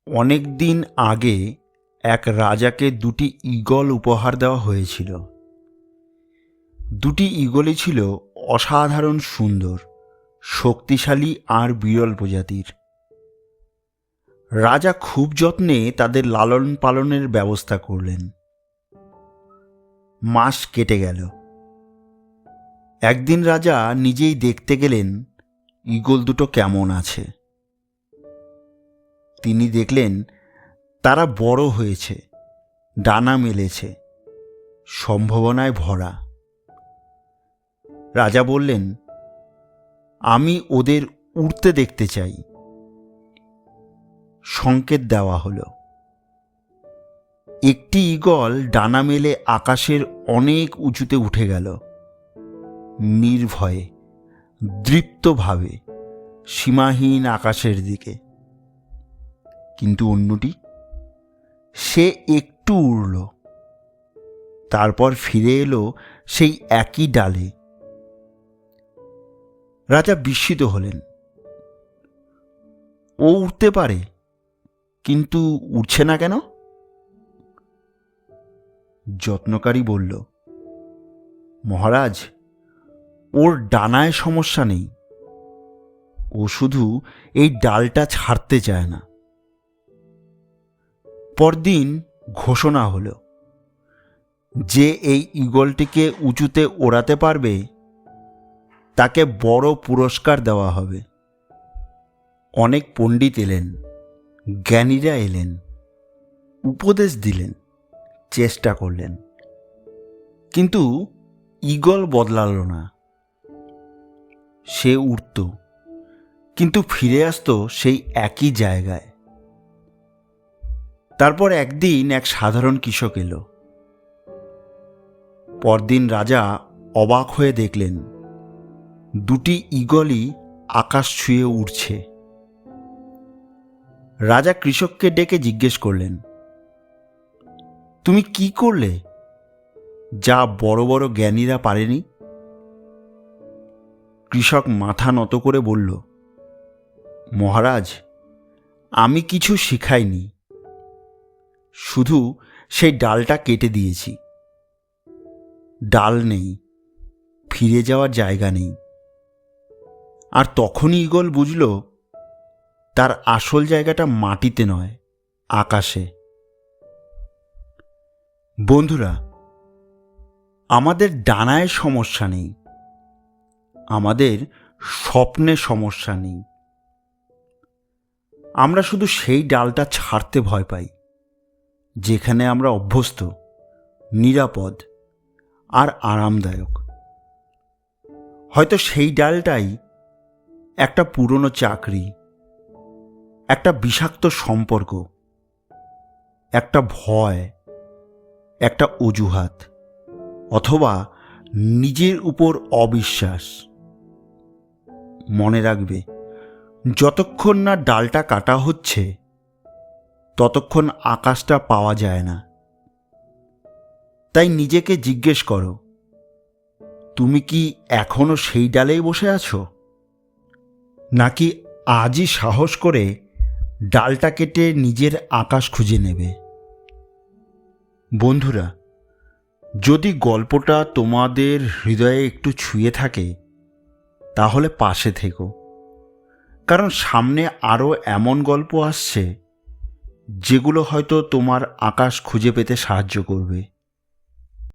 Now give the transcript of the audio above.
অনেক দিন আগে এক রাজাকে দুটি ঈগল উপহার দেওয়া হয়েছিল। দুটি ঈগলই ছিল অসাধারণ সুন্দর, শক্তিশালী আর বিরল প্রজাতির। রাজা খুব যত্নে তাদের লালন পালনের ব্যবস্থা করলেন। মাস কেটে গেল। একদিন রাজা নিজেই দেখতে গেলেন ঈগল দুটো কেমন আছে। তিনি দেখলেন তারা বড় হয়েছে, ডানা মেলেছে, সম্ভাবনায় ভরা। রাজা বললেন, আমি ওদের উড়তে দেখতে চাই। সংকেত দেওয়া হলো। একটি ঈগল ডানা মেলে আকাশের অনেক উঁচুতে উঠে গেল, নির্ভয়ে, দৃপ্তভাবে সীমাহীন আকাশের দিকে। কিন্তু অন্যটি, সে একটু উড়ল, তারপর ফিরে এলো সেই একই ডালে। রাজা বিস্মিত হলেন। ও উড়তে পারে, কিন্তু উড়ছে না কেন? যত্নকারী বলল, মহারাজ, ওর ডানায় সমস্যা নেই, ও শুধু এই ডালটা ছাড়তে চায় না। পরদিন ঘোষণা হলো, যে এই ঈগলটিকে উঁচুতে ওড়াতে পারবে তাকে বড় পুরস্কার দেওয়া হবে। অনেক পণ্ডিত এলেন, জ্ঞানীরা এলেন, উপদেশ দিলেন, চেষ্টা করলেন, কিন্তু ঈগল বদলাল না। সে উড়ত, কিন্তু ফিরে আসতো সেই একই জায়গায়। তারপর একদিন এক সাধারণ কৃষক এলো। পরদিন রাজা অবাক হয়ে দেখলেন দুটি ঈগলই আকাশ ছুঁয়ে উড়ছে। রাজা কৃষককে ডেকে জিজ্ঞেস করলেন, তুমি কি করলে যা বড় বড় জ্ঞানীরা পারেনি? কৃষক মাথা নত করে বলল, মহারাজ, আমি কিছু শিখাইনি, শুধু সেই ডালটা কেটে দিয়েছি। ডাল নেই, ফিরে যাওয়ার জায়গা নেই। আর তখনই ঈগল বুঝল তার আসল জায়গাটা মাটিতে নয়, আকাশে। বন্ধুরা, আমাদের ডানায় সমস্যা নেই, আমাদের স্বপ্নে সমস্যা নেই। আমরা শুধু সেই ডালটা ছাড়তে ভয় পাই যেখানে আমরা অভ্যস্ত, নিরাপদ আর আরামদায়ক। হয়তো সেই ডালটাই একটা পুরনো চাকরি, একটা বিষাক্ত সম্পর্ক, একটা ভয়, একটা অজুহাত, অথবা নিজের উপর অবিশ্বাস। মনে রাখবে, যতক্ষণ না ডালটা কাটা হচ্ছে ততক্ষণ আকাশটা পাওয়া যায় না। তাই নিজেকে জিজ্ঞেস করো, তুমি কি এখনো সেই ডালেই বসে আছো, নাকি আজই সাহস করে ডালটা কেটে নিজের আকাশ খুঁজে নেবে? বন্ধুরা, যদি গল্পটা তোমাদের হৃদয়ে একটু ছুঁয়ে থাকে তাহলে পাশে থেকো, কারণ সামনে আরও এমন গল্প আসছে যেগুলো হয়তো তোমার আকাশ খুঁজে পেতে সাহায্য করবে।